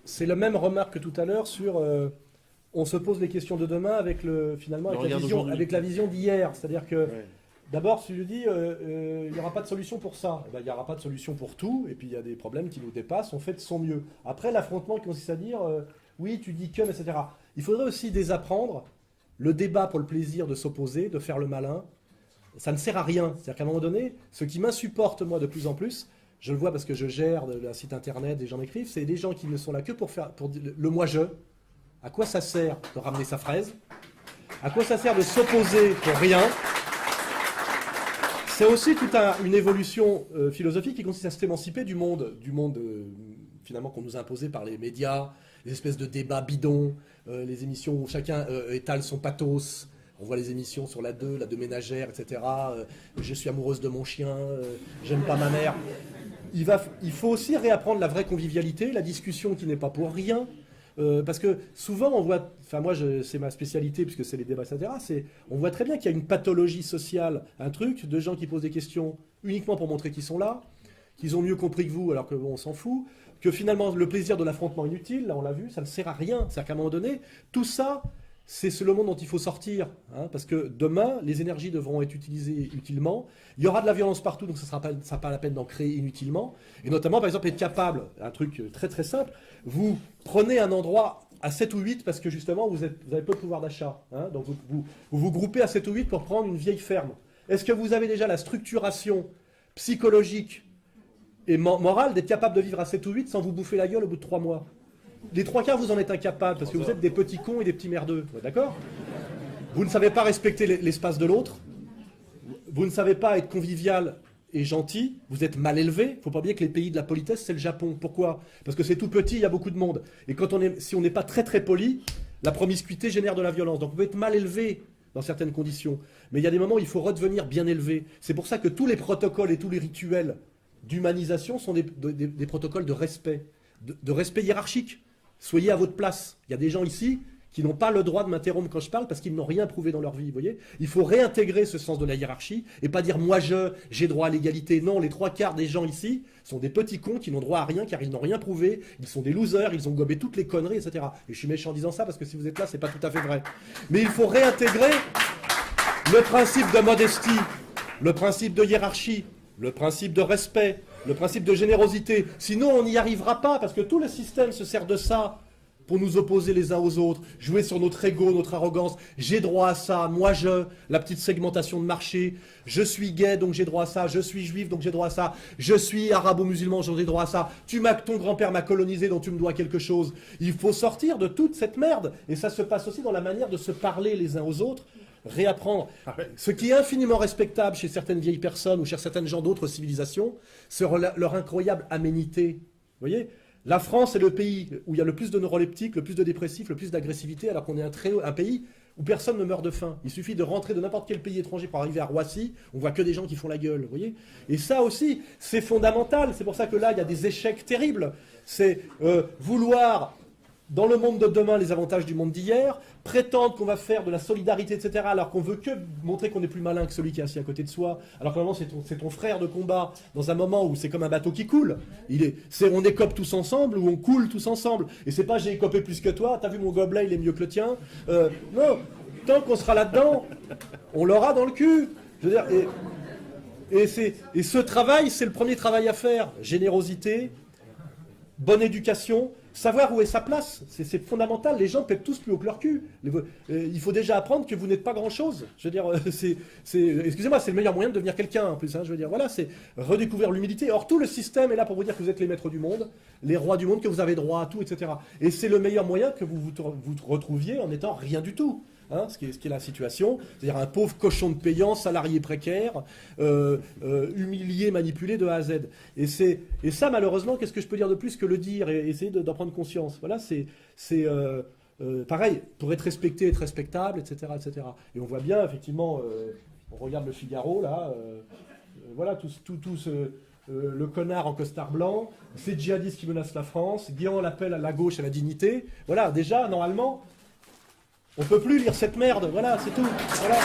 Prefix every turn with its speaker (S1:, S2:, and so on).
S1: c'est la même remarque que tout à l'heure sur... on se pose les questions de demain avec finalement avec la vision d'hier. C'est-à-dire que, d'abord, si je dis, il n'y aura pas de solution pour ça, eh ben, il n'y aura pas de solution pour tout, et puis il y a des problèmes qui nous dépassent, on fait de son mieux. Après, l'affrontement qui consiste à dire, oui, tu dis que, etc. Il faudrait aussi désapprendre le débat pour le plaisir de s'opposer, de faire le malin. Ça ne sert à rien. C'est-à-dire qu'à un moment donné, ce qui m'insupporte, moi, de plus en plus, je le vois parce que je gère un site internet, des gens m'écrivent, c'est des gens qui ne sont là que pour faire le moi-je. À quoi ça sert de ramener sa fraise? À quoi ça sert de s'opposer pour rien? C'est aussi toute une évolution philosophique qui consiste à s'émanciper du monde finalement qu'on nous a imposé par les médias, les espèces de débats bidons, les émissions où chacun étale son pathos. On voit les émissions sur la 2 ménagère, etc. Je suis amoureuse de mon chien, j'aime pas ma mère. Il faut aussi réapprendre la vraie convivialité, la discussion qui n'est pas pour rien. Parce que souvent on voit, enfin moi c'est ma spécialité puisque c'est les débats, etc. On voit très bien qu'il y a une pathologie sociale, un truc de gens qui posent des questions uniquement pour montrer qu'ils sont là, qu'ils ont mieux compris que vous alors que bon, on s'en fout, que finalement le plaisir de l'affrontement inutile, là on l'a vu, ça ne sert à rien. C'est-à-dire qu'à un moment donné, tout ça, c'est le monde dont il faut sortir, hein, parce que demain, les énergies devront être utilisées utilement. Il y aura de la violence partout, donc ça ne sera pas la peine d'en créer inutilement. Et notamment, par exemple, être capable, un truc très très simple, vous prenez un endroit à 7 ou 8 parce que justement, vous avez peu de pouvoir d'achat. Hein, donc vous groupez à 7 ou 8 pour prendre une vieille ferme. Est-ce que vous avez déjà la structuration psychologique et morale d'être capable de vivre à 7 ou 8 sans vous bouffer la gueule au bout de 3 mois? Les 3 quarts, vous en êtes incapables, parce que vous êtes des petits cons et des petits merdeux. D'accord? Vous ne savez pas respecter l'espace de l'autre. Vous ne savez pas être convivial et gentil. Vous êtes mal élevé. Il ne faut pas oublier que les pays de la politesse, c'est le Japon. Pourquoi? Parce que c'est tout petit, il y a beaucoup de monde. Et si on n'est pas très très poli, la promiscuité génère de la violence. Donc vous pouvez être mal élevé dans certaines conditions. Mais il y a des moments où il faut redevenir bien élevé. C'est pour ça que tous les protocoles et tous les rituels d'humanisation sont des protocoles de respect. De respect hiérarchique. Soyez à votre place. Il y a des gens ici qui n'ont pas le droit de m'interrompre quand je parle parce qu'ils n'ont rien prouvé dans leur vie. Vous voyez, il faut réintégrer ce sens de la hiérarchie et pas dire moi j'ai droit à l'égalité. Non, les 3 quarts des gens ici sont des petits cons qui n'ont droit à rien car ils n'ont rien prouvé. Ils sont des losers, ils ont gobé toutes les conneries, etc. Et je suis méchant en disant ça parce que si vous êtes là, c'est pas tout à fait vrai. Mais il faut réintégrer le principe de modestie, le principe de hiérarchie, le principe de respect, le principe de générosité. Sinon, on n'y arrivera pas, parce que tout le système se sert de ça pour nous opposer les uns aux autres, jouer sur notre ego, notre arrogance. J'ai droit à ça, moi la petite segmentation de marché, je suis gay, donc j'ai droit à ça, je suis juif, donc j'ai droit à ça, je suis arabo-musulman, j'ai droit à ça, ton grand-père m'a colonisé, donc tu me dois quelque chose. Il faut sortir de toute cette merde, et ça se passe aussi dans la manière de se parler les uns aux autres, réapprendre. Ce qui est infiniment respectable chez certaines vieilles personnes ou chez certaines gens d'autres civilisations, c'est leur incroyable aménité. Vous voyez, la France est le pays où il y a le plus de neuroleptiques, le plus de dépressifs, le plus d'agressivité, alors qu'on est un pays où personne ne meurt de faim. Il suffit de rentrer de n'importe quel pays étranger pour arriver à Roissy, on voit que des gens qui font la gueule, vous voyez. Et ça aussi, c'est fondamental. C'est pour ça que là, il y a des échecs terribles. C'est vouloir, dans le monde de demain, les avantages du monde d'hier, prétendre qu'on va faire de la solidarité, etc., alors qu'on veut que montrer qu'on est plus malin que celui qui est assis à côté de soi, alors que vraiment c'est ton frère de combat, dans un moment où c'est comme un bateau qui coule. On écope tous ensemble, ou on coule tous ensemble. Et c'est pas j'ai écopé plus que toi, t'as vu mon gobelet, il est mieux que le tien. Non, tant qu'on sera là-dedans, on l'aura dans le cul. Je veux dire, et ce travail, c'est le premier travail à faire. Générosité, bonne éducation, savoir où est sa place, c'est fondamental. Les gens pètent tous plus haut que leur cul. Il faut déjà apprendre que vous n'êtes pas grand-chose. Je veux dire, excusez-moi, c'est le meilleur moyen de devenir quelqu'un en plus. Hein, je veux dire, voilà, c'est redécouvrir l'humilité. Or, tout le système est là pour vous dire que vous êtes les maîtres du monde, les rois du monde, que vous avez droit à tout, etc. Et c'est le meilleur moyen que vous retrouviez en étant rien du tout. Hein, ce qui est la situation, c'est-à-dire un pauvre cochon de payant, salarié précaire, humilié, manipulé de A à Z. Et ça, malheureusement, qu'est-ce que je peux dire de plus que le dire et essayer d'en prendre conscience? Voilà, c'est pareil, pour être respecté, être respectable, etc., etc. Et on voit bien, effectivement, on regarde le Figaro, là, voilà, le connard en costard blanc, ces djihadistes qui menacent la France, Guéant l'appel à la gauche, à la dignité. Voilà, déjà, normalement, on peut plus lire cette merde, voilà, c'est tout. Voilà.